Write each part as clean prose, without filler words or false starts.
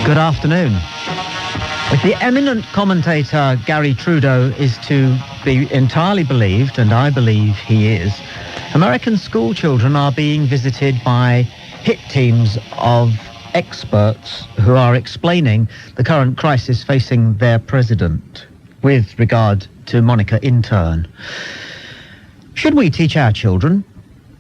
Good afternoon. If the eminent commentator Gary Trudeau is to be entirely believed, and I believe he is, American school children are being visited by hit teams of experts who are explaining the current crisis facing their president with regard to Monica in turn. Should we teach our children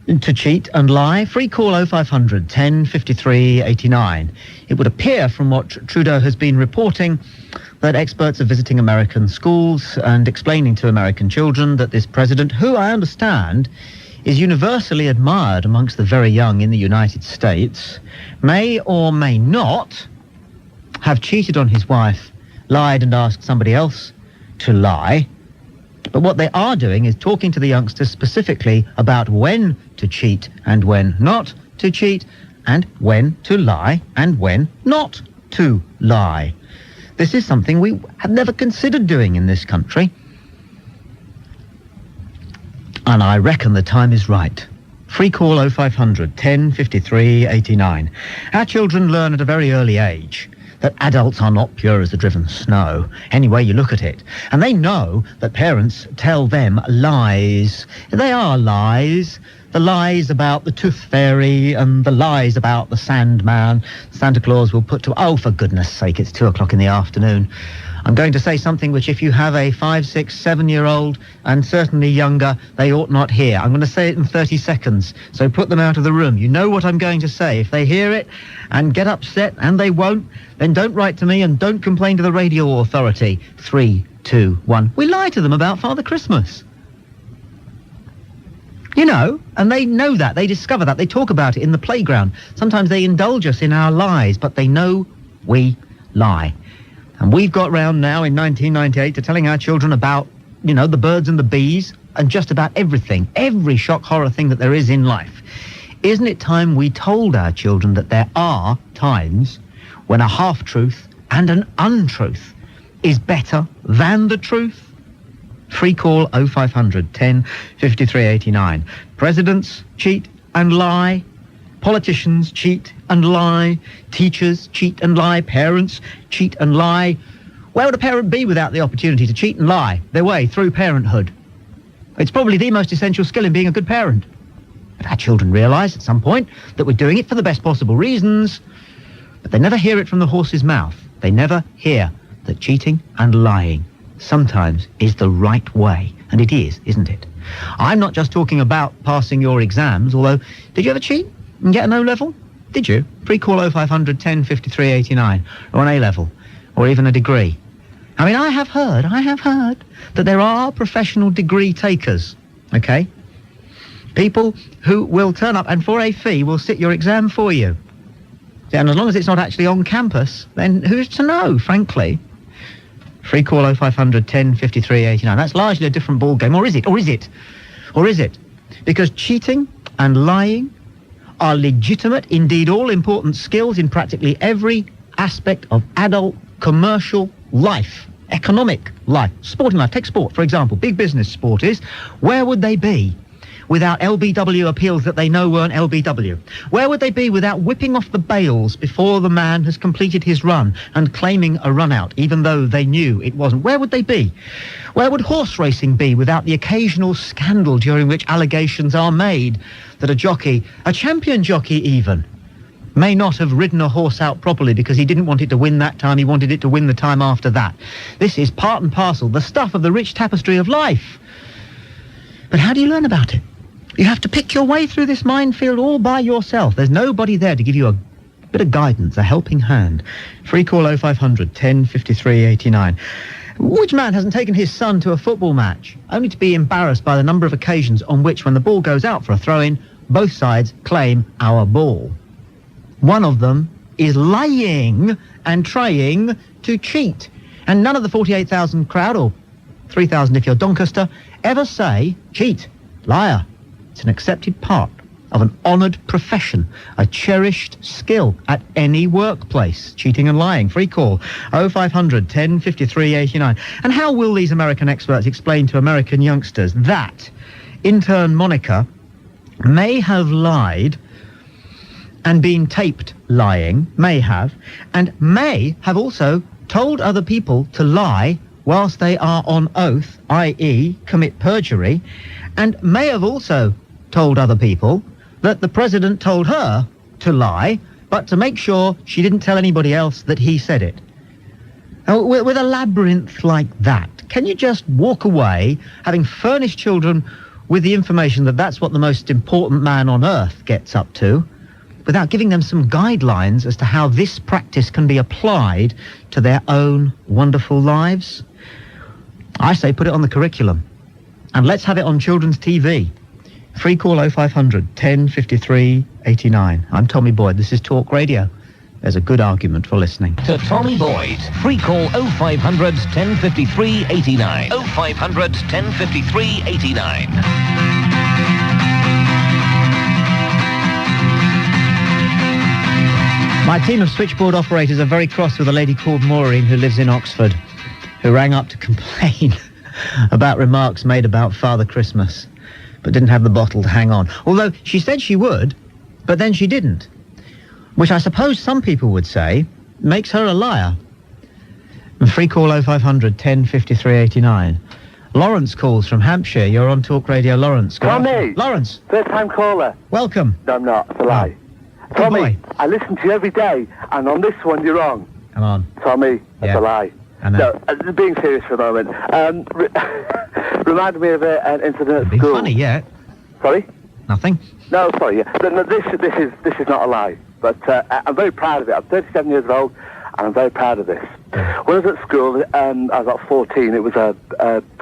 to cheat and lie? Free call 0500 10 53 89. It would appear from what Trudeau has been reporting that experts are visiting American schools and explaining to American children that this president, who I understand is universally admired amongst the very young in the United States, may or may not have cheated on his wife, lied and asked somebody else to lie. But what they are doing is talking to the youngsters specifically about when to cheat and when not to cheat, and when to lie and when not to lie. This is something we have never considered doing in this country. And I reckon the time is right. Free call 0500 10 53 89. Our children learn at a very early age that adults are not pure as the driven snow, any way you look at it. And they know that parents tell them lies. They are lies. The lies about the tooth fairy and the lies about the Sandman. Santa Claus will put to... Oh, for goodness sake, it's 2 o'clock in the afternoon. I'm going to say something which if you have a 5, 6, 7-year-old and certainly younger, they ought not hear. I'm going to say it in 30 seconds, so put them out of the room. You know what I'm going to say. If they hear it and get upset, and they won't, then don't write to me and don't complain to the radio authority. 3, 2, 1. We lie to them about Father Christmas. You know, and they know that. They discover that. They talk about it in the playground. Sometimes they indulge us in our lies, but they know we lie. And we've got round now in 1998 to telling our children about, you know, the birds and the bees and just about everything, every shock horror thing that there is in life. Isn't it time we told our children that there are times when a half-truth and an untruth is better than the truth? Free call 0500 10 53 89. Presidents cheat and lie. Politicians cheat and lie. Teachers cheat and lie. Parents cheat and lie. Where would a parent be without the opportunity to cheat and lie their way through parenthood? It's probably the most essential skill in being a good parent. But our children realise at some point that we're doing it for the best possible reasons, but they never hear it from the horse's mouth. They never hear that cheating and lying sometimes is the right way. And it is, isn't it? I'm not just talking about passing your exams, although, did you ever cheat and get an O level? Did you? Free call 0500 10 53 89, or an A level, or even a degree. I mean, I have heard that there are professional degree takers, okay? People who will turn up and for a fee will sit your exam for you. And as long as it's not actually on campus, then who's to know, frankly? Free call 0500 10 53 89. That's largely a different ball game. Or is it? Or is it? Or is it? Because cheating and lying are legitimate, indeed all-important skills in practically every aspect of adult commercial life, economic life, sporting life. Take sport, for example. Big business sport is. Where would they be without LBW appeals that they know weren't LBW? Where would they be without whipping off the bails before the man has completed his run and claiming a run-out, even though they knew it wasn't? Where would they be? Where would horse racing be without the occasional scandal during which allegations are made that a jockey, a champion jockey even, may not have ridden a horse out properly because he didn't want it to win that time, he wanted it to win the time after that? This is part and parcel, the stuff of the rich tapestry of life. But how do you learn about it? You have to pick your way through this minefield all by yourself. There's nobody there to give you a bit of guidance, a helping hand. Free call 0500 10 53 89. Which man hasn't taken his son to a football match, only to be embarrassed by the number of occasions on which, when the ball goes out for a throw-in, both sides claim our ball? One of them is lying and trying to cheat. And none of the 48,000 crowd, or 3,000 if you're Doncaster, ever say, cheat, liar. It's an accepted part of an honoured profession, a cherished skill at any workplace, cheating and lying. Free call 0500 10 53 89. And how will these American experts explain to American youngsters that intern Monica may have lied and been taped lying, may have also told other people to lie whilst they are on oath, i.e. commit perjury, and may have also told other people that the president told her to lie, but to make sure she didn't tell anybody else that he said it. Now, with a labyrinth like that, can you just walk away, having furnished children with the information that that's what the most important man on earth gets up to, without giving them some guidelines as to how this practice can be applied to their own wonderful lives? I say put it on the curriculum, and let's have it on children's TV. Free call 0500 1053 89. I'm Tommy Boyd. This is Talk Radio. There's a good argument for listening. To Tommy Boyd. Free call 0500 1053 89. 0500 1053 89. My team of switchboard operators are very cross with a lady called Maureen who lives in Oxford, who rang up to complain about remarks made about Father Christmas, but didn't have the bottle to hang on. Although she said she would, but then she didn't. Which I suppose some people would say makes her a liar. And free call 0500 1053 89. Lawrence calls from Hampshire. You're on Talk Radio, Lawrence. Tommy! Lawrence! First-time caller. Welcome. No, I'm not. It's a lie. Tommy, I listen to you every day, and on this one, you're wrong. Come on. Tommy, that's a lie. I know. No, being serious for a moment. Reminded me of an incident at Be school. funny, yeah. Sorry? Nothing. No, sorry. Yeah. No, this is not a lie, but I'm very proud of it. I'm 37 years old, and I'm very proud of this. When I was at school, I was about 14. It was a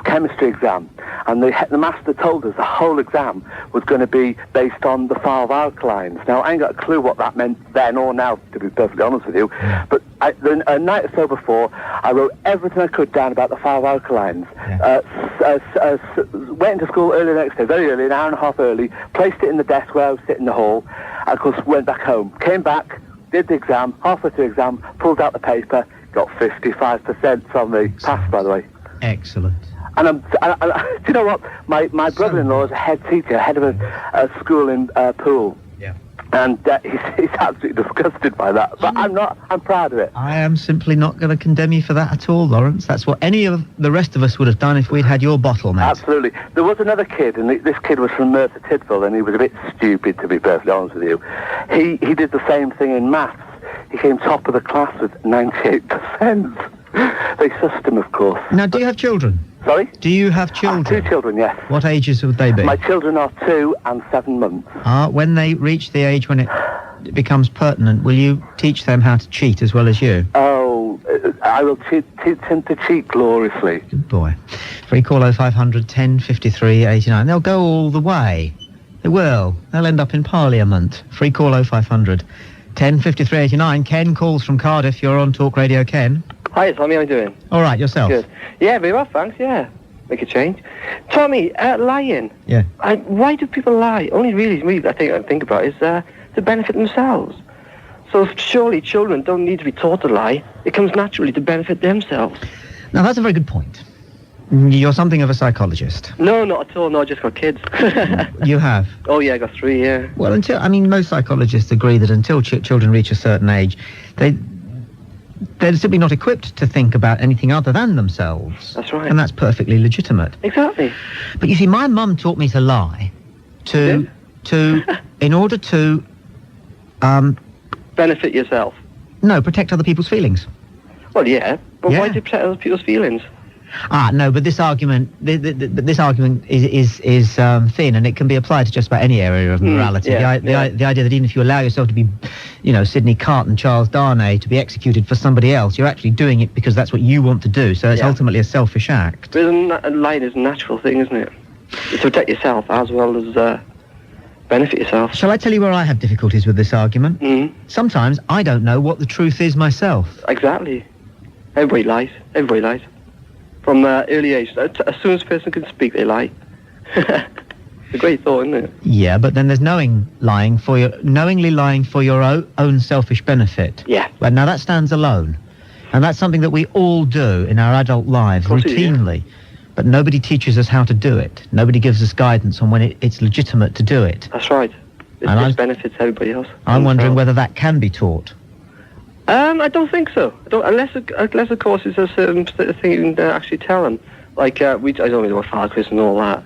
chemistry exam, and the master told us the whole exam was going to be based on the 5 alkalines. Now, I ain't got a clue what that meant then or now, to be perfectly honest with you. Yeah. But a night or so before, I wrote everything I could down about the 5 alkalines. Yeah. Went into school early the next day, very early, an hour and a half early, placed it in the desk where I was sitting in the hall, and of course went back home. Came back, did the exam, halfway through the exam, pulled out the paper, got 55% from me. Passed, by the way. Excellent. And do you know what? My brother-in-law is a head teacher, head of a school in Poole. Yeah. And he's absolutely disgusted by that. But I'm not. I'm proud of it. I am simply not going to condemn you for that at all, Lawrence. That's what any of the rest of us would have done if we'd had your bottle, mate. Absolutely. There was another kid, and this kid was from Merthyr Tydfil, and he was a bit stupid, to be perfectly honest with you. He did the same thing in maths. He came top of the class with 98%. They sussed him, of course. Now, do you have children? Sorry? Do you have children? 2 children, yes. What ages would they be? My children are 2 and 7 months. When they reach the age when it becomes pertinent, will you teach them how to cheat as well as you? Oh, I will teach him to cheat gloriously. Good boy. Free call 0500 1053 89. They'll go all the way. They will. They'll end up in Parliament. Free call 0500 1053 89. Ken calls from Cardiff. You're on Talk Radio, Ken. Hi, Tommy, how are you doing? All right, yourself? Good. Yeah, very well, thanks, yeah. Make a change. Tommy, lying. Yeah. Why do people lie? Only really I think about is to benefit themselves. So surely children don't need to be taught to lie. It comes naturally to benefit themselves. Now, that's a very good point. You're something of a psychologist. No, not at all. No, I just got kids. You have? Oh, yeah, I got 3, yeah. Well, most psychologists agree that until children reach a certain age, they're simply not equipped to think about anything other than themselves. That's right. And that's perfectly legitimate. Exactly. But you see, my mum taught me to lie in order to benefit yourself. No, protect other people's feelings. Well, yeah, but Yeah. why do you protect other people's feelings? No, but this argument, this argument is thin, and it can be applied to just about any area of morality. yeah, The idea that even if you allow yourself to be, Sidney Carton, Charles Darnay, to be executed for somebody else, you're actually doing it because that's what you want to do. So it's ultimately a selfish act. But lying is a natural thing, isn't it? To protect yourself as well as benefit yourself. Shall I tell you where I have difficulties with this argument? Sometimes I don't know what the truth is myself. Exactly. Everybody lies. Everybody lies. From early age. As soon as a person can speak, they lie. It's a great thought, isn't it? Yeah, but then there's knowingly lying for your own selfish benefit. Yeah. Well, now that stands alone. And that's something that we all do in our adult lives routinely. But nobody teaches us how to do it. Nobody gives us guidance on when it's legitimate to do it. That's right. It just benefits everybody else. I'm wondering whether that can be taught. I don't think so. Unless of course it's a certain thing you can actually tell them. Like I don't know about Father Christmas and all that,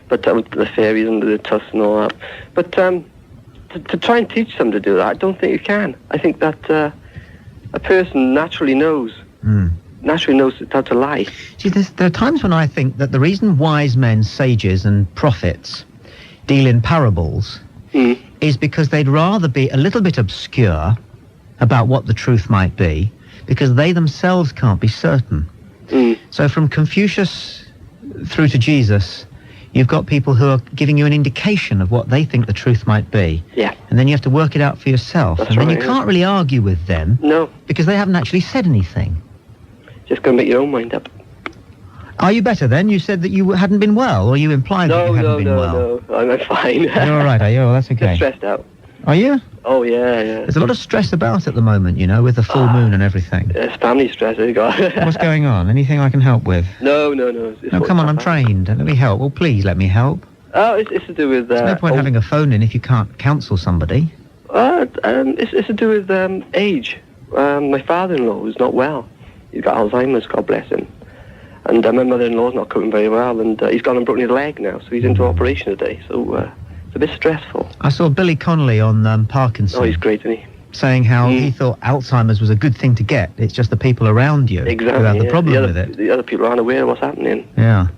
but with the fairies and the tusk and all that. But to try and teach them to do that, I don't think you can. I think that a person naturally knows. Naturally knows how to lie. See, there are times when I think that the reason wise men, sages, and prophets deal in parables is because they'd rather be a little bit obscure about what the truth might be, because they themselves can't be certain. So from Confucius through to Jesus, you've got people who are giving you an indication of what they think the truth might be. Yeah. And then you have to work it out for yourself. That's and then right, you can't really argue with them. No. Because they haven't actually said anything. Just go and make your own mind up. Are you better then? You said that you hadn't been well, or you implied that you hadn't been well. No, I'm fine. You're all right, are you? Well, that's okay. Just stressed out. Are you? Oh, yeah. There's a lot of stress about at the moment, you know, with the full moon and everything. It's family stress, you got. What's going on? Anything I can help with? No. No, come on, I'm trained. Let me help. Well, please let me help. Oh, it's to do with... There's no point having a phone in if you can't counsel somebody. It's to do with age. My father-in-law is not well. He's got Alzheimer's, God bless him. And my mother-in-law's not coping very well, and he's gone and broken his leg now, so he's into operation today. So it's a bit stressful. I saw Billy Connolly on Parkinson. Oh, he's great, isn't he? Saying how he thought Alzheimer's was a good thing to get. It's just the people around you who have the problem with it. The other people aren't aware of what's happening. Yeah.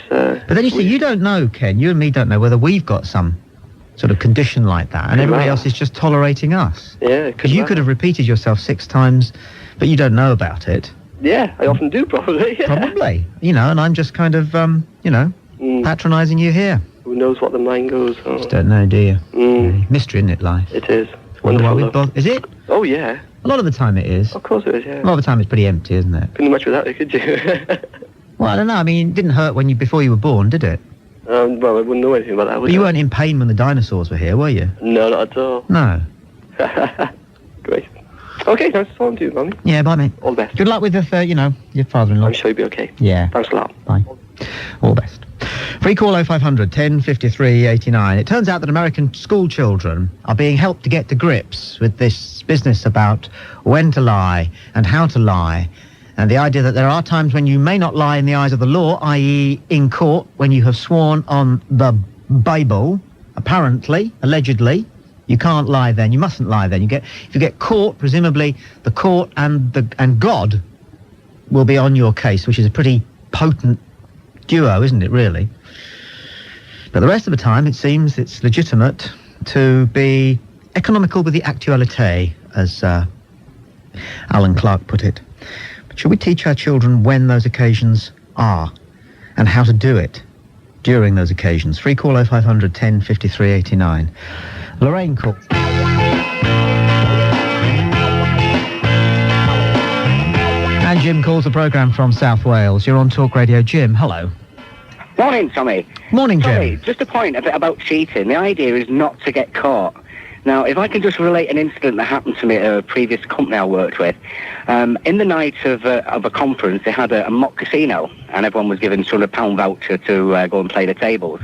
But then you see, you don't know, Ken, you and me don't know whether we've got some sort of condition like that, and everybody else is just tolerating us. Yeah, because you could have repeated yourself 6 times, but you don't know about it. Yeah, I often do, probably. Probably. You know, and I'm just kind of, patronising you here. Who knows what the mind goes? Oh. Just don't know, do you? Mystery, isn't it, life? It is. Wonder why we both... Is it? Oh, yeah. A lot of the time it is. Of course it is, yeah. A lot of the time it's pretty empty, isn't it? Couldn't do much without it, could you? Well, I don't know. I mean, it didn't hurt before you were born, did it? Well, I wouldn't know anything about that, would But you weren't in pain when the dinosaurs were here, were you? No, not at all. No. Great. Okay, thanks for talking to you, Mummy. Yeah, bye, mate. All the best. Good luck with your father-in-law. I'm sure you'll be okay. Yeah. Thanks a lot. Bye. All the best. Free call 0500 10 53 89. It turns out that American school children are being helped to get to grips with this business about when to lie and how to lie, and the idea that there are times when you may not lie in the eyes of the law, i.e. in court, when you have sworn on the Bible, apparently, allegedly. You can't lie then. You mustn't lie then. If you get caught, presumably the court and God will be on your case, which is a pretty potent duo, isn't it, really? But the rest of the time, it seems it's legitimate to be economical with the actualité, as Alan Clark put it. But should we teach our children when those occasions are and how to do it during those occasions? Free call 0500 10 53 89. Lorraine calls. And Jim calls the programme from South Wales. You're on Talk Radio. Jim, hello. Morning, Tommy. Morning, Jim. Tommy, just a point a bit about cheating. The idea is not to get caught. Now, if I can just relate an incident that happened to me at a previous company I worked with, in the night of a conference, they had a mock casino, and everyone was given £200 voucher to go and play the tables.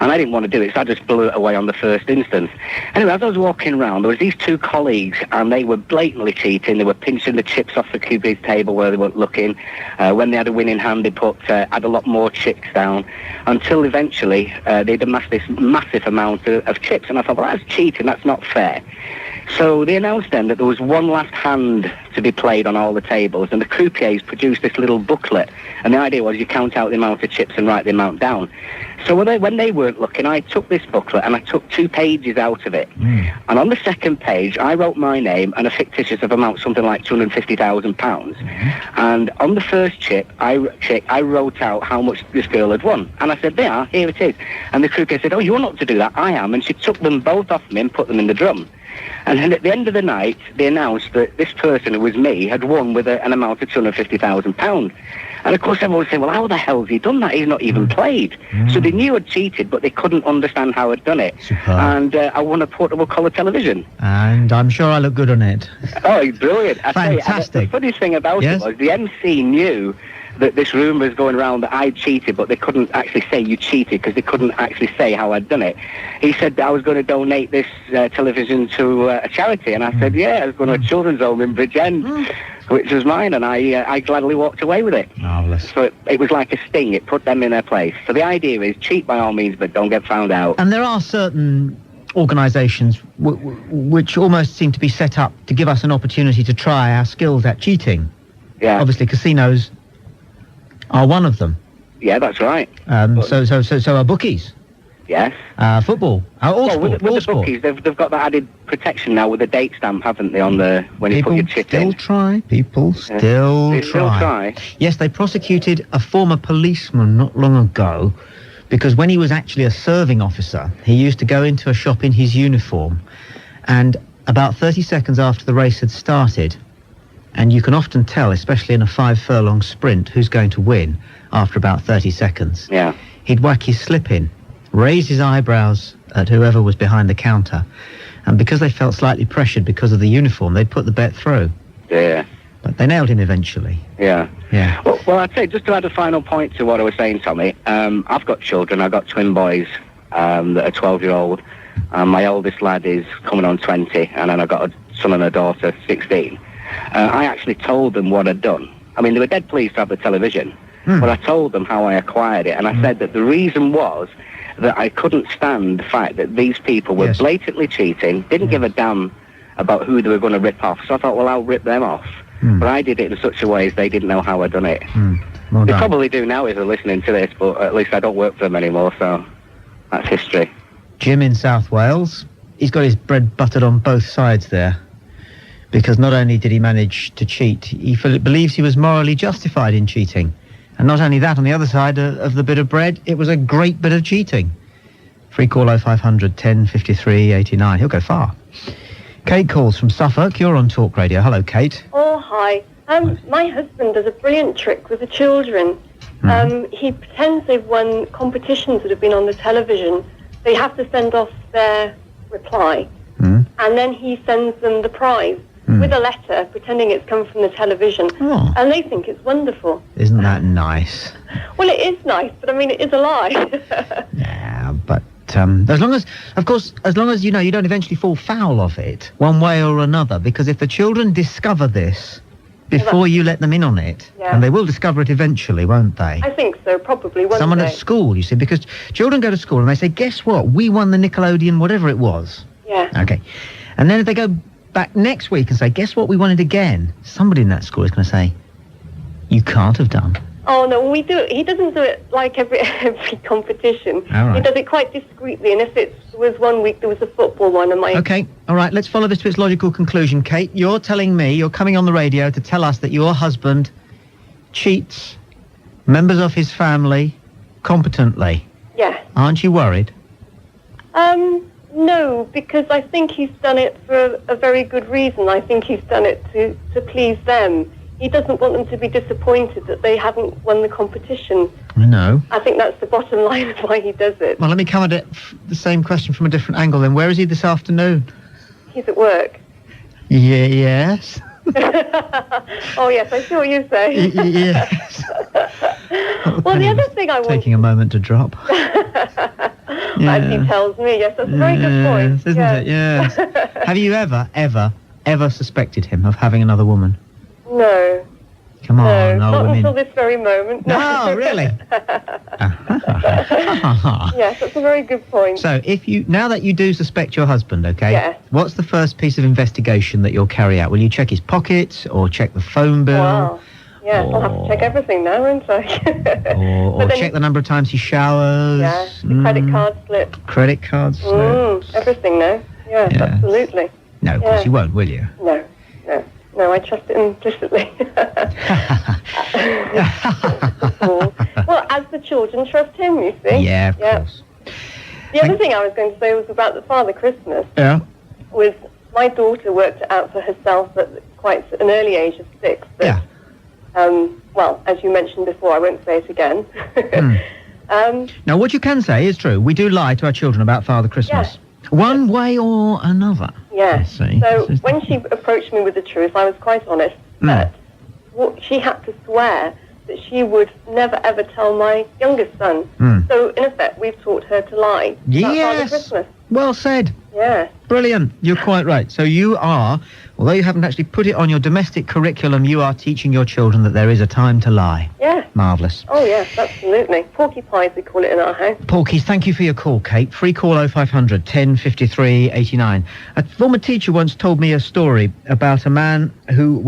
And I didn't want to do it, so I just blew it away on the first instance. Anyway, as I was walking around, there was these 2 colleagues, and they were blatantly cheating. They were pinching the chips off the cubic table where they weren't looking. When they had a winning hand, they had a lot more chips down, until eventually they'd amassed this massive amount of chips. And I thought, well, that's cheating, that's not fair. So they announced then that there was one last hand to be played on all the tables, and the croupiers produced this little booklet, and the idea was you count out the amount of chips and write the amount down. So when they weren't looking, I took this booklet and I took 2 pages out of it. And on the second page, I wrote my name and a fictitious of amount, something like £250,000. And on the first chip, I wrote out how much this girl had won. And I said, there, here it is. And the croupier said, oh, you're not to do that, I am. And she took them both off me and put them in the drum. And then at the end of the night, they announced that this person, who was me, had won with an amount of £250,000. And of course everyone was saying, well, how the hell's he done that? He's not even played. So they knew I'd cheated, but they couldn't understand how I'd done it. Superb. And I won a portable colour television. And I'm sure I look good on it. Oh, brilliant. Fantastic. The funny thing about it was the MC knew that this rumour is going around that I cheated, but they couldn't actually say you cheated because they couldn't actually say how I'd done it. He said that I was going to donate this television to a charity, and I said, yeah, I was going to a children's home in Bridgend, which was mine, and I gladly walked away with it. Marvellous. So it was like a sting. It put them in their place. So the idea is cheat by all means, but don't get found out. And there are certain organisations which almost seem to be set up to give us an opportunity to try our skills at cheating. Yeah. Obviously, casinos are one of them. Yeah, that's right. So are bookies. Yes. Football. All sport. With the bookies, they've got that added protection now with the date stamp, haven't they, on the when you put your chip in? People still try. Yes, they prosecuted a former policeman not long ago because when he was actually a serving officer, he used to go into a shop in his uniform, and about 30 seconds after the race had started, and you can often tell, especially in a 5-furlong sprint, who's going to win after about 30 seconds. Yeah. He'd whack his slip in, raise his eyebrows at whoever was behind the counter, and because they felt slightly pressured because of the uniform, they'd put the bet through. Yeah. But they nailed him eventually. Yeah. Yeah. Well, I'd say, just to add a final point to what I was saying, Tommy, I've got children. I've got twin boys that are 12-year-old. My oldest lad is coming on 20, and then I've got a son and a daughter, 16. I actually told them what I'd done. I mean, they were dead pleased to have the television, but I told them how I acquired it, and I said that the reason was that I couldn't stand the fact that these people were blatantly cheating, didn't give a damn about who they were going to rip off, so I thought, well, I'll rip them off. But I did it in such a way as they didn't know how I'd done it. Well They done. probably do now if they're listening to this, but at least I don't work for them anymore, so that's history. Jim in South Wales, he's got his bread buttered on both sides there, because not only did he manage to cheat, he believes he was morally justified in cheating. And not only that, on the other side of the bit of bread, it was a great bit of cheating. Free call 0500 10 53 89. He'll go far. Kate calls from Suffolk. You're on Talk Radio. Hello, Kate. Oh, hi. My husband does a brilliant trick with the children. He pretends they've won competitions that have been on the television. They have to send off their reply. And then he sends them the prize with a letter, pretending it's come from the television. Oh. And they think it's wonderful. Isn't that nice? Well, it is nice, but I mean, it is a lie. Yeah, but as long as you know you don't eventually fall foul of it one way or another, because if the children discover this before you let them in on it, and they will discover it eventually, won't they? I think so, probably one Someone day. at school, you see, because children go to school and they say, guess what? We won the Nickelodeon, whatever it was. Yeah. Okay. And then if they go back next week and say, guess what? We won it again. Somebody in that school is going to say, you can't have done. Oh, no, we do. He doesn't do it like every competition. All right. He does it quite discreetly, and if it was one week, there was a football one, and Okay, all right, let's follow this to its logical conclusion. Kate, you're telling me, you're coming on the radio to tell us that your husband cheats members of his family competently. Yeah. Aren't you worried? No, because I think he's done it for a very good reason. I think he's done it to please them. He doesn't want them to be disappointed that they haven't won the competition. I know. I think that's the bottom line of why he does it. Well, let me come at it the same question from a different angle then. Where is he this afternoon? He's at work. Yes. Oh, yes, I see what you say. Yes. Well, the other thing I want... Taking a moment to drop. As he tells me, yes, that's a very good point. Isn't it? Yes. Have you ever suspected him of having another woman? No. Come on, not until this very moment. No, really? Yes, that's a very good point. So, now that you do suspect your husband, okay? Yes. What's the first piece of investigation that you'll carry out? Will you check his pockets or check the phone bill? Wow. Yes, I'll have to check everything now, won't I? or check the number of times he showers? Yeah, the credit card slip. Credit card slips. Everything now. Yes, Yes. absolutely. No, of course you won't, will you? No, I trust it implicitly. Well, as the children trust him, you see. Yeah, of course. The other thing I was going to say was about the Father Christmas. Yeah. Was my daughter worked it out for herself at quite an early age of 6. That, well, as you mentioned before, I won't say it again. Now, what you can say is true. We do lie to our children about Father Christmas. One way or another. Yeah. See. So when she approached me with the truth, I was quite honest that she had to swear that she would never ever tell my youngest son. So, in effect, we've taught her to lie. That's Father Christmas. Well said. Yeah. Brilliant. You're quite right. So you are, although you haven't actually put it on your domestic curriculum, you are teaching your children that there is a time to lie. Yeah. Marvellous. Oh, yes, absolutely. Porky pies, we call it in our house. Porkies, thank you for your call, Kate. Free call 0500 1053 89. A former teacher once told me a story about a man who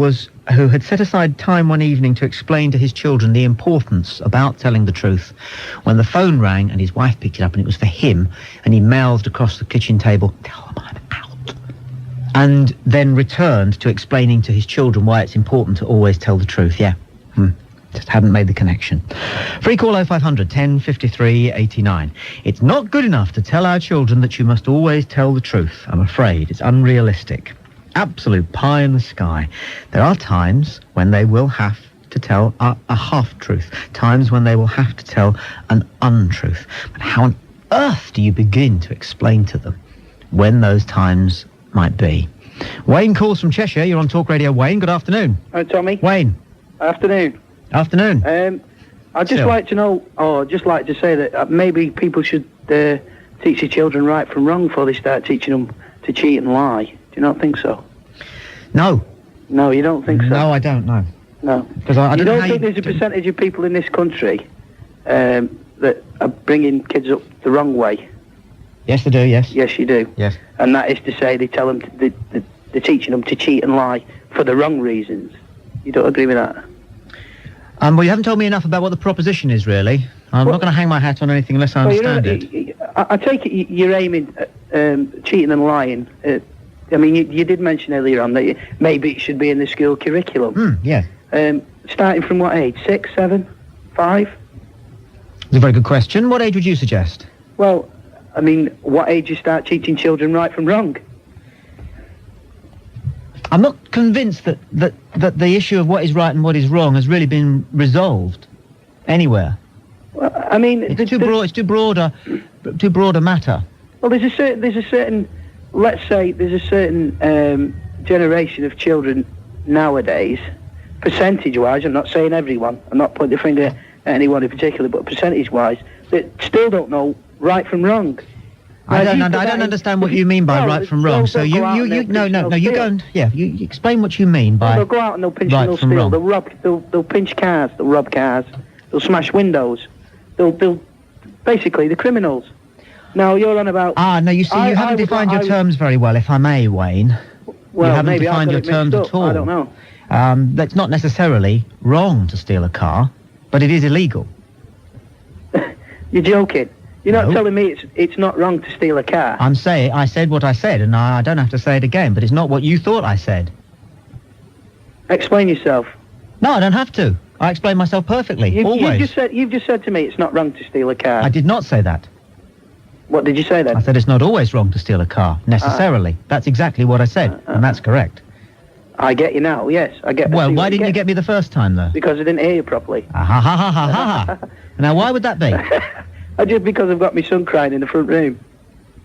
had set aside time one evening to explain to his children the importance about telling the truth. When the phone rang and his wife picked it up and it was for him, and he mouthed across the kitchen table, "Tell them I'm out," and then returned to explaining to his children why it's important to always tell the truth. Yeah. Just hadn't made the connection. Free call 0500 1053 89. It's not good enough to tell our children that you must always tell the truth, I'm afraid. It's unrealistic. Absolute pie in the sky. There are times when they will have to tell a half-truth, times when they will have to tell an untruth. But how on earth do you begin to explain to them when those times might be? Wayne calls from Cheshire. You're on Talk Radio. Wayne, good afternoon. Hi, Tommy. Wayne. Afternoon. Afternoon. I'd just like to know, or just like to say that maybe people should teach their children right from wrong before they start teaching them to cheat and lie. Do you not think so? No. No, you don't think so? No, I don't know. No. Because I don't think there's a percentage of people in this country that are bringing kids up the wrong way? Yes, they do, yes. Yes, you do. Yes. And that is to say they tell them, they're teaching them to cheat and lie for the wrong reasons. You don't agree with that? Well, you haven't told me enough about what the proposition is, really. I'm not going to hang my hat on anything unless I understand it. I take it you're aiming at cheating and lying. I mean, you did mention earlier on that maybe it should be in the school curriculum. Yeah. Starting from what age? 6, 7, 5? It's a very good question. What age would you suggest? Well, I mean, what age you start teaching children right from wrong? I'm not convinced that the issue of what is right and what is wrong has really been resolved anywhere. Well, I mean, it's too broad a matter. Well, there's a certain let's say there's a certain generation of children nowadays, percentage-wise. I'm not saying everyone. I'm not pointing the finger at anyone in particular, but percentage-wise, that still don't know right from wrong. I don't understand what you mean by right from wrong. So you go and you explain what you mean by. They'll go out and they'll pinch right and they'll from steal. wrong. They'll pinch cars. They'll rob cars. They'll smash windows. They'll basically the criminals. Now you're on about. No, you see, you haven't defined your terms very well, if I may, Wayne. Well, you haven't maybe defined your terms at all. I don't know. That's not necessarily wrong to steal a car, but it is illegal. You're joking. You're not No. telling me it's not wrong to steal a car. I said what I said, and I don't have to say it again, but it's not what you thought I said. Explain yourself. No, I don't have to. I explain myself perfectly, always. You've just said to me it's not wrong to steal a car. I did not say that. What did you say then? I said it's not always wrong to steal a car, necessarily. That's exactly what I said, and that's correct. I get you now, yes. I get. Well, why didn't you get me the first time, though? Because I didn't hear you properly. Ha. Now, why would that be? Just because I've got my son crying in the front room.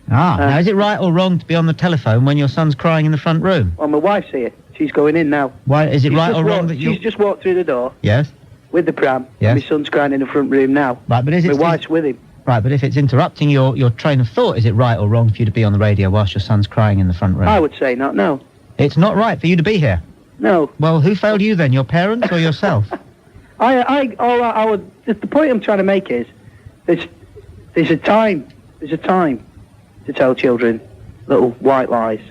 Now, is it right or wrong to be on the telephone when your son's crying in the front room? Well, my wife's here. She's going in now. Why is it right or wrong that you? She's just walked through the door. Yes. With the pram. Yes. And my son's crying in the front room now. Right, but is it? My wife's with him. Right, but if it's interrupting your train of thought, is it right or wrong for you to be on the radio whilst your son's crying in the front room? I would say not. No. It's not right for you to be here. No. Well, who failed you then? Your parents or yourself? The point I'm trying to make is, there's a time to tell children little white lies,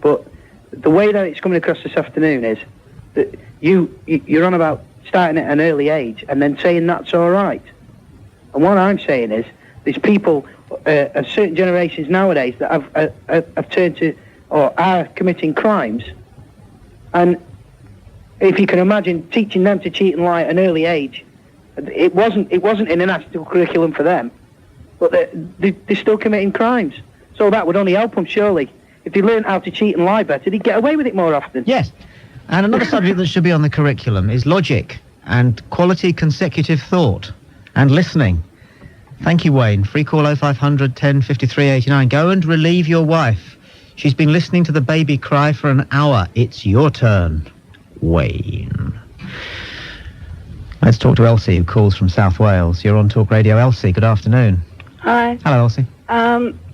but the way that it's coming across this afternoon is that you're on about starting at an early age and then saying that's all right. And what I'm saying is there's people of certain generations nowadays that have turned to or are committing crimes, and if you can imagine teaching them to cheat and lie at an early age, it wasn't in a national curriculum for them, but they're still committing crimes. So that would only help them, surely. If they learned how to cheat and lie better, they'd get away with it more often. Yes. And another subject that should be on the curriculum is logic and quality consecutive thought and listening. Thank you, Wayne. Free call 0500 1053 89. Go and relieve your wife. She's been listening to the baby cry for an hour. It's your turn, Wayne. Let's talk to Elsie, who calls from South Wales. You're on Talk Radio. Elsie, good afternoon. Hi. Hello, Elsie.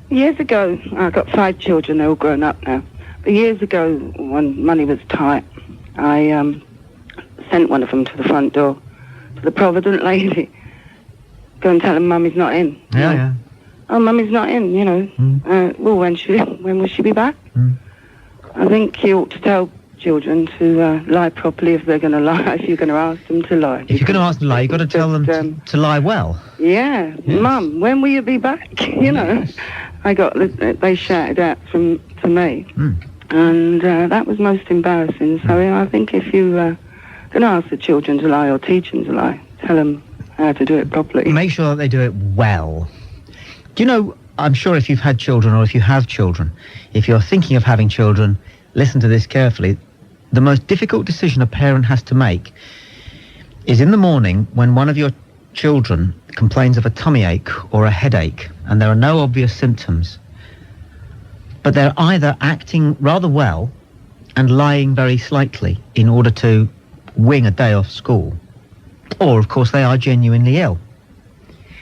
Years ago, I've got 5 children, they're all grown up now. But years ago, when money was tight, I sent one of them to the front door, to the Provident lady. Go and tell him Mummy's not in. Yeah. Oh, Mummy's not in, you know. Well, when will she be back? I think you ought to tell children to lie properly if they're going to lie, if you're going to ask them to lie. If you're going to ask them to lie, you've got to tell them to lie well. Yeah. Yes. Mum, when will you be back? You know. They shouted out to me. And that was most embarrassing. So I think if you're going to ask the children to lie or teach them to lie, tell them how to do it properly. Make sure that they do it well. Do you know, I'm sure if you've had children or if you have children, if you're thinking of having children, listen to this carefully. The most difficult decision a parent has to make is in the morning when one of your children complains of a tummy ache or a headache and there are no obvious symptoms, but they're either acting rather well and lying very slightly in order to wing a day off school, or of course they are genuinely ill.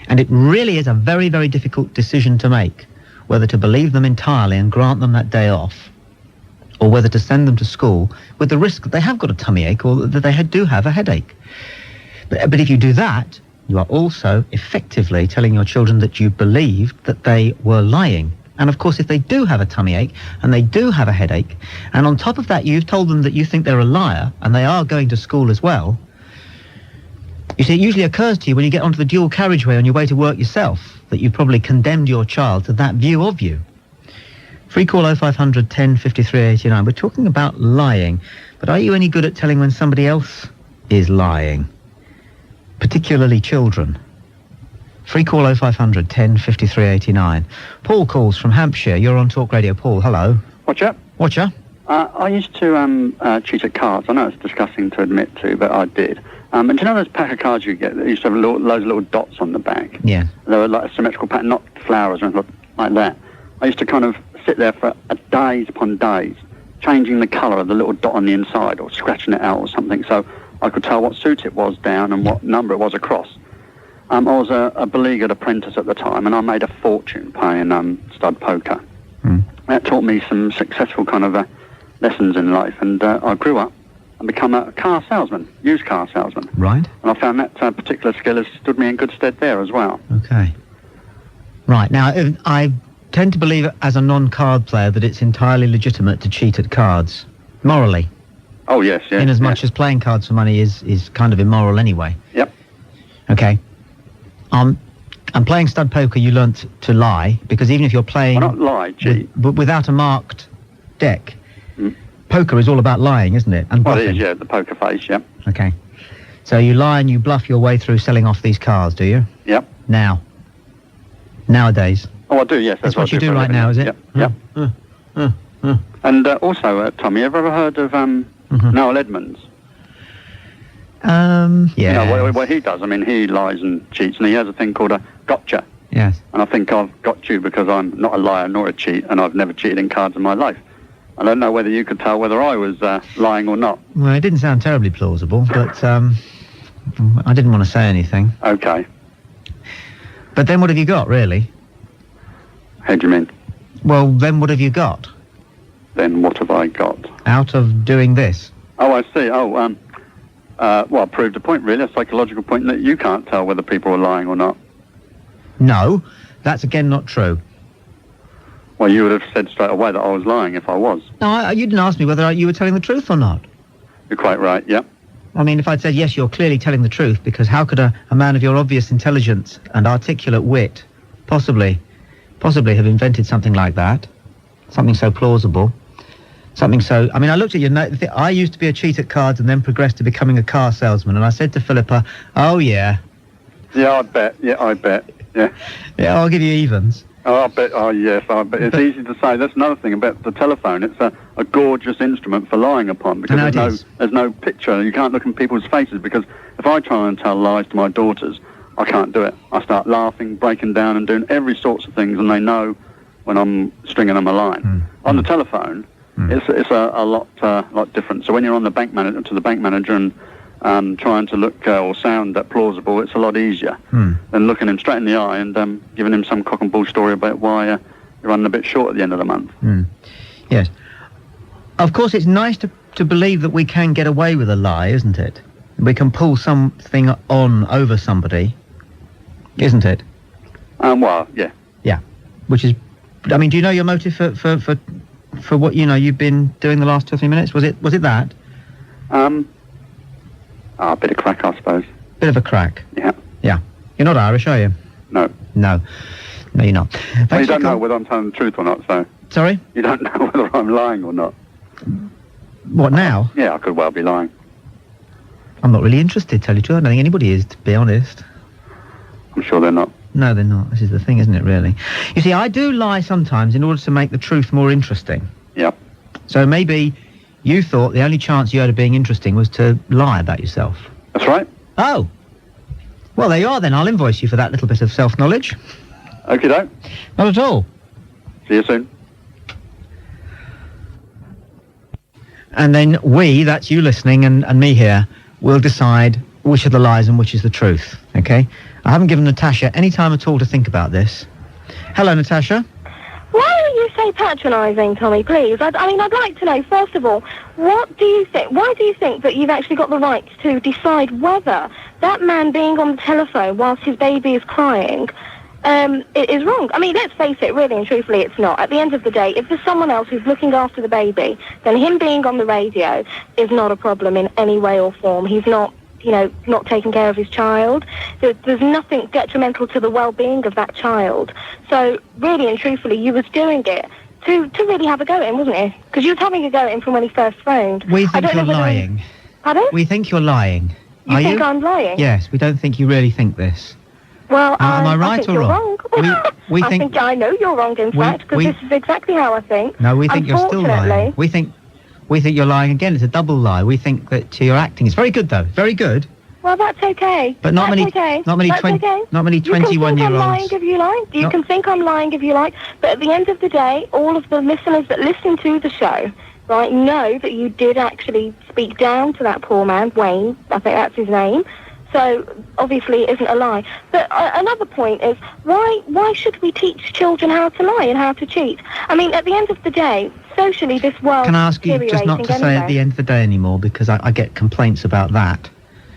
And it really is a very, very difficult decision to make, whether to believe them entirely and grant them that day off, or whether to send them to school with the risk that they have got a tummy ache or that they do have a headache. But if you do that, you are also effectively telling your children that you believed that they were lying. And of course, if they do have a tummy ache and they do have a headache, and on top of that you've told them that you think they're a liar and they are going to school as well, you see, it usually occurs to you when you get onto the dual carriageway on your way to work yourself that you probably condemned your child to that view of you. Free call 0500 10 53 89. We're talking about lying, but are you any good at telling when somebody else is lying? Particularly children. Free call 0500 10 53 89. Paul calls from Hampshire. You're on Talk Radio. Paul, hello. Watcha. Watcha. I used to cheat at cards. I know it's disgusting to admit to, but I did. And do you know those pack of cards you get that used to have loads of little dots on the back? Yeah. They were like a symmetrical pattern, not flowers or anything like that. I used to kind of sit there for days upon days, changing the colour of the little dot on the inside or scratching it out or something so I could tell what suit it was down and what number it was across. I was a beleaguered apprentice at the time, and I made a fortune playing stud poker. That taught me some successful kind of lessons in life, and I grew up and become a car salesman, used car salesman. Right. And I found that particular skill has stood me in good stead there as well. Okay. Right. Now, I tend to believe as a non-card player that it's entirely legitimate to cheat at cards, morally. Oh, yes, yes. In as much as playing cards for money is kind of immoral anyway. Yep. Okay. And playing stud poker, you learnt to lie, because even if you're playing... Well, not lie, cheat. Without a marked deck, poker is all about lying, isn't it? And well, bluffing. it is, yeah, the poker face, yep. Okay. So you lie and you bluff your way through selling off these cars, do you? Yep. Nowadays. Oh, I do, yes. That's what you do right now, is it? Yep. And also, Tommy, have you ever heard of Noel Edmonds? Yeah. You know, what he does, I mean, he lies and cheats, and he has a thing called a gotcha. Yes. And I think I've got you because I'm not a liar nor a cheat, and I've never cheated in cards in my life. I don't know whether you could tell whether I was lying or not. Well, it didn't sound terribly plausible, but I didn't want to say anything. Okay. But then what have you got, really? How do you mean? Well, then what have you got? Then what have I got? Out of doing this? Oh, I see. Oh, well, I proved a point, really, a psychological point, that you can't tell whether people are lying or not. No, that's again not true. Well, you would have said straight away that I was lying if I was. No, you didn't ask me whether you were telling the truth or not. You're quite right, yeah. I mean, if I'd said, yes, you're clearly telling the truth, because how could a man of your obvious intelligence and articulate wit possibly have invented something like that? Something so plausible. Something so... I mean, I looked at your note. I used to be a cheat at cards and then progressed to becoming a car salesman, and I said to Philippa, oh, yeah. Yeah, I bet. Yeah, Yeah, I'll give you evens. Oh, I bet. Oh, yes, I bet. It's easy to say. That's another thing about the telephone. It's a gorgeous instrument for lying upon, because there's no picture. You can't look in people's faces, because if I try and tell lies to my daughters, I can't do it. I start laughing, breaking down, and doing every sorts of things, and they know when I'm stringing them a line. On the telephone, it's a lot different. So when you're on the bank manager and trying to look or sound plausible, it's a lot easier than looking him straight in the eye and giving him some cock and bull story about why you're running a bit short at the end of the month. Yes. Of course, it's nice to believe that we can get away with a lie, isn't it? We can pull something on over somebody, isn't it? Well, yeah. Yeah. Which is, I mean, do you know your motive for what you've been doing the last 2 or 3 minutes? Was it that? A bit of crack, I suppose. Bit of a crack. Yeah. Yeah. You're not Irish, are you? No. No, you're not. Well, you don't know whether I'm telling the truth or not, so... Sorry? You don't know whether I'm lying or not. What, now? Yeah, I could well be lying. I'm not really interested, tell you the truth. I don't think anybody is, to be honest. I'm sure they're not. No, they're not. This is the thing, isn't it, really? You see, I do lie sometimes in order to make the truth more interesting. Yep. So maybe you thought the only chance you had of being interesting was to lie about yourself. That's right. Oh. Well, there you are, then. I'll invoice you for that little bit of self-knowledge. Okie doke. Not at all. See you soon. And then we, that's you listening and me here, will decide which are the lies and which is the truth, okay? I haven't given Natasha any time at all to think about this. Hello, Natasha. Why are you so patronising, Tommy, please? I mean, I'd like to know, first of all, what do you think, why do you think that you've actually got the right to decide whether that man being on the telephone whilst his baby is crying it is wrong? I mean, let's face it, really and truthfully, it's not. At the end of the day, if there's someone else who's looking after the baby, then him being on the radio is not a problem in any way or form. He's not, not taking care of his child. There's nothing detrimental to the well-being of that child. So, really and truthfully, you was doing it to really have a go at him, wasn't you? Because you was having a go at him from when he first phoned. We think you're lying. Pardon? We think you're lying. You think I'm lying? Yes, we don't think you really think this. Well, am I right think or you're wrong? I think I know you're wrong, in fact, because this is exactly how I think. No, we think you're still lying. We think you're lying again. It's a double lie. We think that you're acting. It's very good, though. Very good. Well, that's okay. But not many 21-year-olds. You can think I'm lying if you like. You can think I'm lying if you like. But at the end of the day, all of the listeners that listen to the show, right, know that you did actually speak down to that poor man, Wayne. I think that's his name. So, obviously, it isn't a lie. But another point is, why should we teach children how to lie and how to cheat? I mean, at the end of the day, socially, this world... Can I ask you just not to say at the end of the day anymore, because I get complaints about that.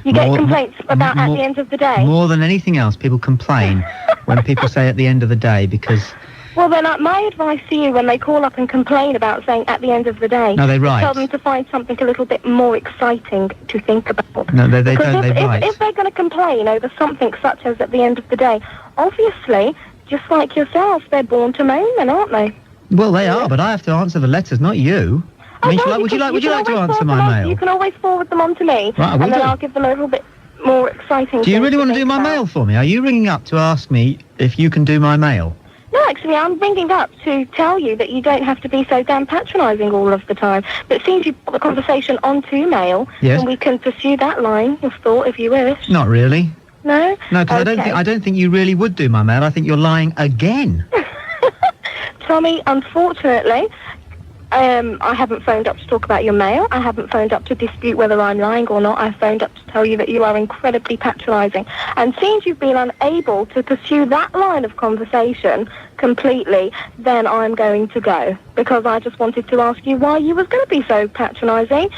You get complaints about at the end of the day? More than anything else, people complain when people say at the end of the day, because... Well, then, my advice to you when they call up and complain about saying at the end of the day... No, they write. Tell them to find something a little bit more exciting to think about. No, they don't, they write. If they're going to complain over something such as at the end of the day, obviously, just like yourself, they're born to moan then, aren't they? Well, they are, but I have to answer the letters, not you. I mean, would you like to answer my mail? You can always forward them on to me, right, and then I'll give them a little bit more exciting. Do you really want to do my mail for me? Are you ringing up to ask me if you can do my mail? No, actually, I'm ringing up to tell you that you don't have to be so damn patronising all of the time. But since you put the conversation onto mail, yes, then we can pursue that line of thought if you wish. Not really. No? No, because I don't think you really would do my mail. I think you're lying again. Tommy, unfortunately, I haven't phoned up to talk about your mail. I haven't phoned up to dispute whether I'm lying or not. I phoned up to tell you that you are incredibly patronising. And since you've been unable to pursue that line of conversation completely, then I'm going to go. Because I just wanted to ask you why you was going to be so patronising.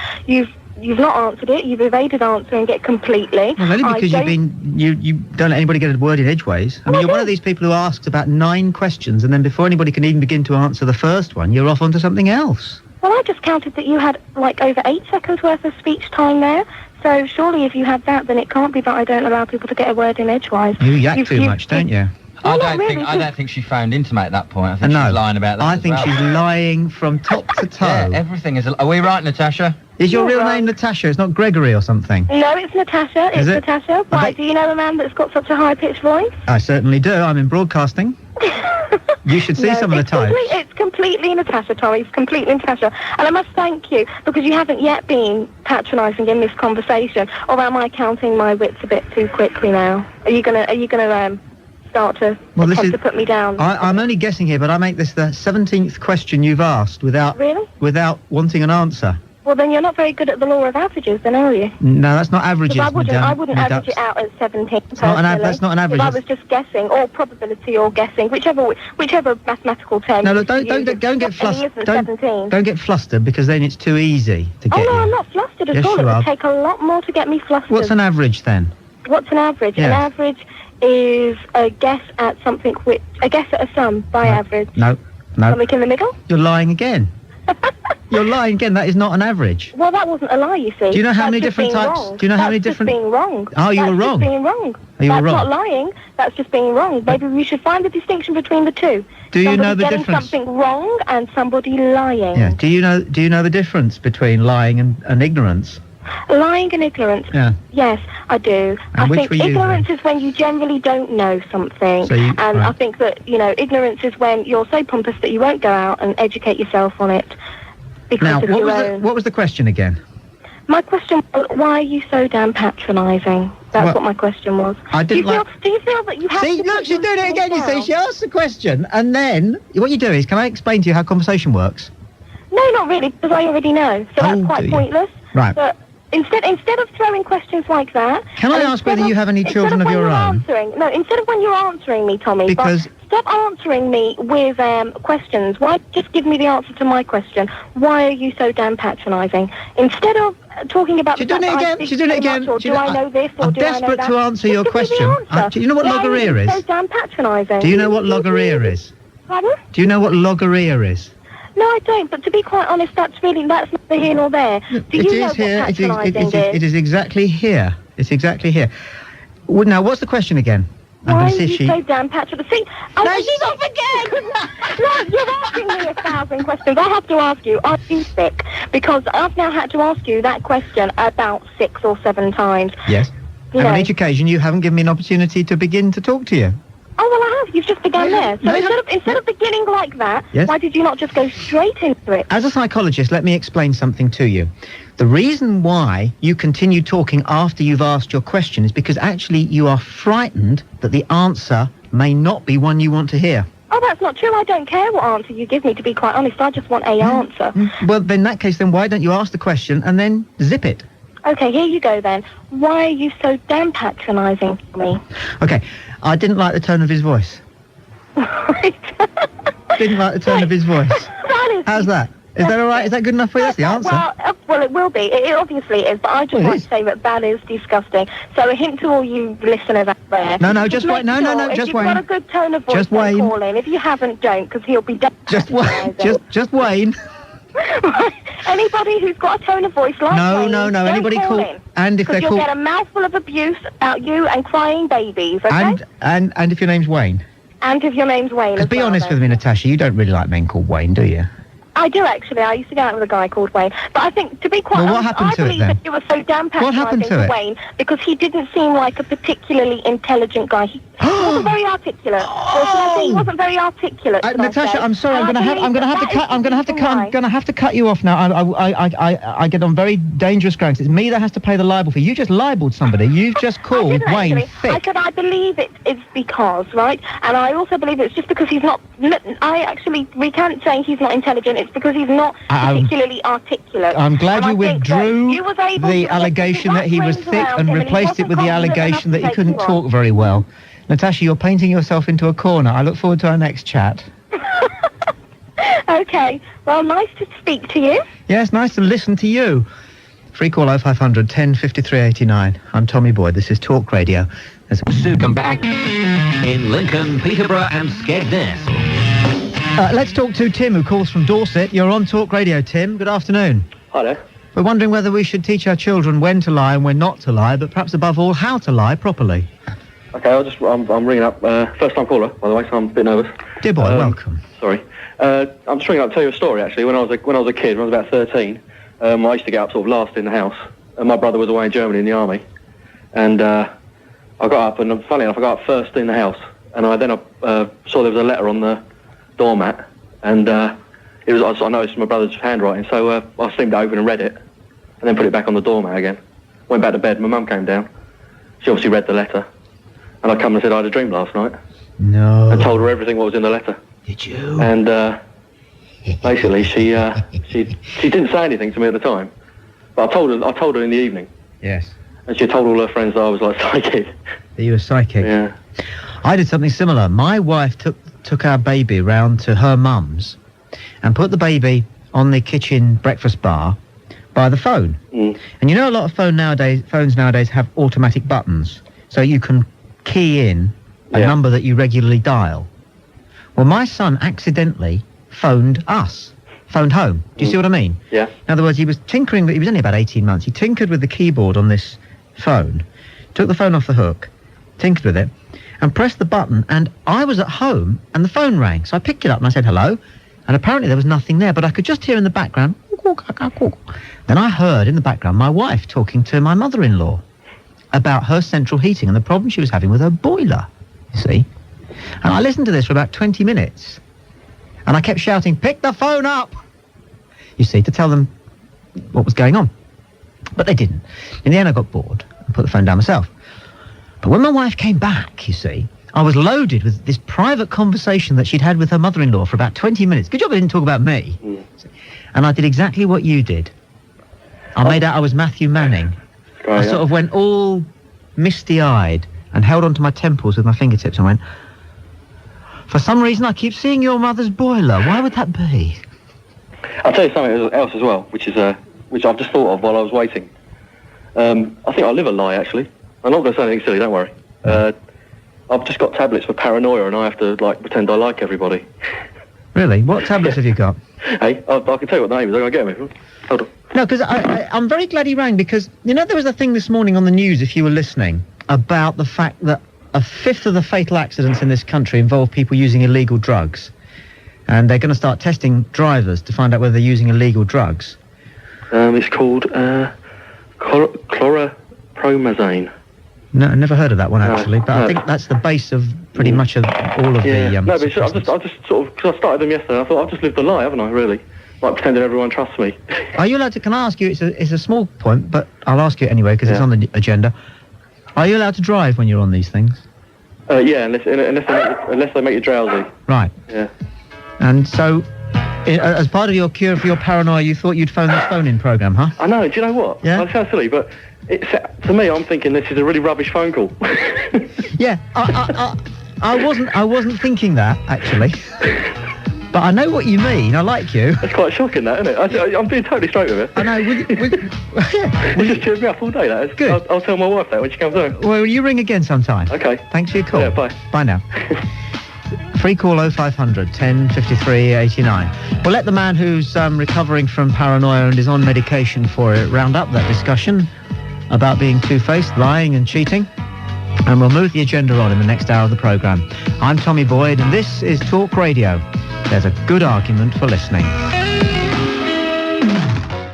You've not answered it. You've evaded answering it completely. Well, only because you don't let anybody get a word in edgeways. I mean, you're one of these people who asks about 9 questions, and then before anybody can even begin to answer the first one, you're off onto something else. Well, I just counted that you had, over 8 seconds worth of speech time there. So surely if you had that, then it can't be that I don't allow people to get a word in edgewise. You yak too much, don't you? Well, I don't think she phoned in to make that point. I think she's lying about that. I think she's lying from top to toe. Yeah, everything is... Are we right, Natasha? Is your real name Natasha? It's not Gregory or something? No, it's Natasha. It's Natasha. Why, do you know a man that's got such a high-pitched voice? I certainly do. I'm in broadcasting. You should see some of the types. It's completely Natasha, Tommy. It's completely Natasha. And I must thank you, because you haven't yet been patronising in this conversation. Or am I counting my wits a bit too quickly now? Are you gonna start to attempt to put me down? I'm only guessing here, but I make this the 17th question you've asked without wanting an answer. Well, then you're not very good at the law of averages, then, are you? No, that's not averages. Because I wouldn't average it out at 17. That's not an average. If I was just guessing, or probability, or guessing, whichever mathematical term. No, look, don't get flustered. Don't get flustered, because then it's too easy to get. Oh no, you. I'm not flustered at Yes, all. It you would are. take a lot more to get me flustered. What's an average then? What's an average? Yeah. An average is a guess at something a guess at a sum by average. No. Something in the middle? You're lying again. You're lying again. That is not an average. Well, that wasn't a lie, you see. Do you know how many That's just different being types? wrong. Do you know how many That's different? Just being wrong. Oh, you were That's wrong. Just being wrong. Oh, you were That's wrong. not lying. That's just being wrong. Maybe we should find the distinction between the two. Do you know Somebody the getting difference? something wrong and somebody lying. Yeah. Do you know the difference between lying and ignorance? Lying and ignorance. Yeah. Yes, I do. And I which think were you ignorance is when you generally don't know something. So you- and right. I think that, ignorance is when you're so pompous that you won't go out and educate yourself on it because Now, of what your was own. what was the question again? My question was, why are you so damn patronising? That's Well, what my question was. I didn't do you feel that you have See, to look, put she's doing it yourself again. You see, down? she asks the question, and then what you do is, can I explain to you how conversation works? No, not really, because I already know. So Oh, that's quite do you? pointless. Right. But instead of throwing questions like that... Can I and ask whether instead you have any children of when your you're own? Instead of when you're answering me, Tommy, Because- stop answering me with questions. Why just give me the answer to my question? Why are you so damn patronising? Instead of talking about She's the doing fact it that I again. speak She's doing it so again. much, or She- do I know this, or I'm do I know desperate that? to answer Just your give me the question. answer. Do you know what Why are logorrhea you is? so damn patronising? Do you know what logorrhea is? Pardon? Do you know what logorrhea is? No, I don't. But to be quite honest, that's neither here nor there. Do It you know is what here. patronising is? It is exactly here. It's exactly here. Well, now, what's the question again? I'm Why going are to see you if she... so damn patronising? See, she's off again! No, you're asking me 1,000 questions. I have to ask you, are you sick? Because I've now had to ask you that question about 6 or 7 times. Yes. You And on know. each occasion, you haven't given me an opportunity to begin to talk to you. Oh, well, I have. You've just begun there. So instead of beginning like that, Yes. why did you not just go straight into it? As a psychologist, let me explain something to you. The reason why you continue talking after you've asked your question is because actually you are frightened that the answer may not be one you want to hear. Oh, that's not true. I don't care what answer you give me, to be quite honest. I just want a answer. Well, then in that case, then why don't you ask the question and then zip it? Okay, here you go then. Why are you so damn patronising to me? Okay, I didn't like the tone of his voice. Didn't like the tone of his voice. How's that? Is that all right? Is that good enough for you? That's the answer. Well, it will be. It obviously is, but I just want to say that that is disgusting. So a hint to all you listeners out there. No, just make wait. No, sure just if Wayne. you've got a good tone of voice, Just don't Wayne. call in. If you haven't, don't, because he'll be dead. Just Wayne. Anybody who's got a tone of voice like No, Wayne, no. don't Anybody call call. in. And if they're Because you'll called. get a mouthful of abuse about you and crying babies, okay? And if your name's Wayne. And if your name's Wayne Because as be well, honest then. with me, Natasha, you don't really like men called Wayne, do you? I do, actually. I used to go out with a guy called Wayne. But I think, to be quite Well, what honest, happened I to it believe then? that you were so damn What happened patronising to it? Wayne because he didn't seem like a particularly intelligent guy. He wasn't very articulate. Or should I say he wasn't very articulate, should I Natasha, say? I'm sorry. And I'm I going to believe have to that cut. I'm going to have to is the cut. reason I'm going to have to cut you off now. I get on very dangerous grounds. It's me that has to pay the libel fee. You just libelled somebody. You've just called didn't Wayne actually. I thick. said I believe it's because, right? And I also believe it's just because he's not... we can't say he's not intelligent. It's because he's not particularly articulate. I'm glad And you I think that withdrew you was able the to allegation that he was wrap thick rings around and him he replaced it wasn't with the confident allegation enough that he to couldn't take you talk on. very well. Natasha, you're painting yourself into a corner. I look forward to our next chat. Okay. Well, nice to speak to you. Yes, nice to listen to you. Free call 0500 10 53 89. I'm Tommy Boyd. This is Talk Radio. Soon come back in Lincoln, Peterborough and Skegness. Let's talk to Tim, who calls from Dorset. You're on Talk Radio, Tim. Good afternoon. Hi there. We're wondering whether we should teach our children when to lie and when not to lie, but perhaps above all, how to lie properly. Okay, I'm ringing up. First time caller, by the way, so I'm a bit nervous. Dear boy, welcome. Sorry. I'm just ringing up to tell you a story, actually. When I was a kid, when I was about 13, I used to get up sort of last in the house. And my brother was away in Germany in the army. And I got up, and funny enough, I got up first in the house. And I saw there was a letter on the doormat. And I noticed my brother's handwriting, so I steamed it open and read it. And then put it back on the doormat again. Went back to bed. My mum came down. She obviously read the letter. And I come and said I had a dream last night. No. And told her everything what was in the letter. Did you? And basically, she didn't say anything to me at the time, but I told her in the evening. Yes. And she told all her friends that I was like psychic. That you were psychic? Yeah. I did something similar. My wife took our baby round to her mum's and put the baby on the kitchen breakfast bar by the phone. Mm. And you know a lot of phones nowadays have automatic buttons, so you can key in a number that you regularly dial. Well, my son accidentally phoned home. Do you see what I mean? Yeah. In other words, he was tinkering, he was only about 18 months, he tinkered with the keyboard on this phone, took the phone off the hook, tinkered with it, and pressed the button, and I was at home, and the phone rang. So I picked it up and I said, hello, and apparently there was nothing there, but I could just hear in the background, then I heard in the background my wife talking to my mother-in-law about her central heating and the problem she was having with her boiler, you see. And I listened to this for about 20 minutes, and I kept shouting, pick the phone up, you see, to tell them what was going on. But they didn't. In the end, I got bored and put the phone down myself. But when my wife came back, you see, I was loaded with this private conversation that she'd had with her mother-in-law for about 20 minutes. Good job I didn't talk about me. Mm. And I did exactly what you did. I made out I was Matthew Manning. I sort of went all misty-eyed and held onto my temples with my fingertips and went, for some reason I keep seeing your mother's boiler. Why would that be? I'll tell you something else as well, which I've just thought of while I was waiting. I think I live a lie, actually. I'm not going to say anything silly, don't worry. I've just got tablets for paranoia and I have to, pretend I like everybody. Really? What tablets have you got? Hey, I can tell you what the name is. I'm going to get me. Hold on. No, because I'm very glad he rang, because, you know, there was a thing this morning on the news, if you were listening, about the fact that a fifth of the fatal accidents in this country involve people using illegal drugs. And they're going to start testing drivers to find out whether they're using illegal drugs. It's called chlorpromazine. No, I never heard of that one, actually, but I think that's the base of pretty much of all of the... No, but I just sort of, because I started them yesterday, I thought, I've just lived a lie, haven't I, really? Like, pretending everyone trusts me. Are you allowed to... Can I ask you, it's a small point, but I'll ask you anyway, because it's on the agenda. Are you allowed to drive when you're on these things? Yeah, unless they make you drowsy. Right. Yeah. And so, as part of your cure for your paranoia, you thought you'd phone this phone-in programme, huh? I know, do you know what? Yeah? It sounds silly, but to me, I'm thinking this is a really rubbish phone call. Yeah, I wasn't thinking that, actually. But I know what you mean. I like you. It's quite shocking, that, isn't it? I'm being totally straight with it. I know. It just cheers me up all day, that is. Good. I'll tell my wife that when she comes home. Well, you ring again sometime. Okay. Thanks for your call. Yeah, bye. Bye now. Free call 0500 10 53 89. We'll let the man who's recovering from paranoia and is on medication for it round up that discussion about being two-faced, lying and cheating. And we'll move the agenda on in the next hour of the programme. I'm Tommy Boyd, and this is Talk Radio. There's a good argument for listening.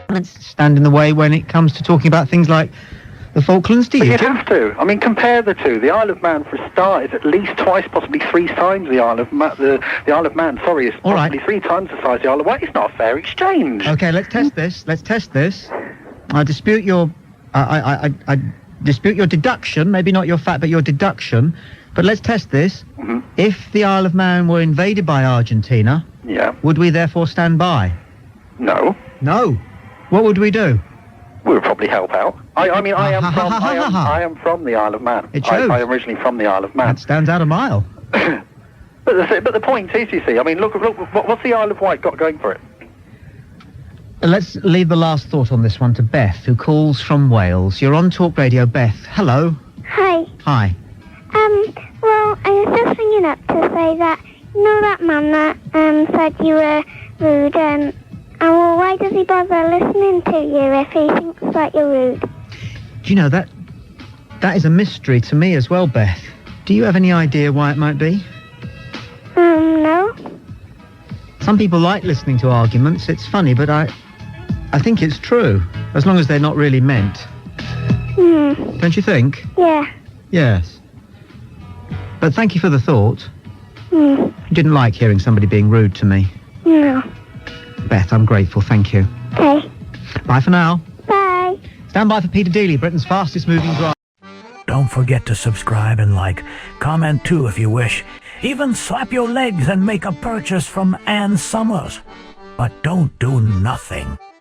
Let's stand in the way when it comes to talking about things like the Falklands, do you? You'd have to. I mean, compare the two. The Isle of Man, for a start, is at least twice, possibly three times the Isle of the Isle of Man. Sorry, is possibly 3 times the size of the Isle of Wight. It's not a fair exchange. Okay, let's test this. I dispute your. I dispute your deduction. Maybe not your fact, but your deduction. But let's test this. Mm-hmm. If the Isle of Man were invaded by Argentina, would we therefore stand by? No. No. What would we do? We would probably help out. I am from the Isle of Man. It shows. I am originally from the Isle of Man. That stands out a mile. But the point is, you see, I mean, look, what's the Isle of Wight got going for it? Let's leave the last thought on this one to Beth, who calls from Wales. You're on Talk Radio. Beth, hello. Hi. Hi. Well, I was just ringing up to say that, you know that man that said you were rude, and well, why does he bother listening to you if he thinks that you're rude? Do you know, that is a mystery to me as well, Beth. Do you have any idea why it might be? No. Some people like listening to arguments. It's funny, but I think it's true, as long as they're not really meant. Don't you think? Yeah. Yes. But thank you for the thought. You didn't like hearing somebody being rude to me. No. Beth, I'm grateful, thank you. Okay. Bye for now. Bye. Stand by for Peter Dealey, Britain's fastest moving driver. Don't forget to subscribe and like. Comment too if you wish. Even slap your legs and make a purchase from Ann Summers. but don't do nothing.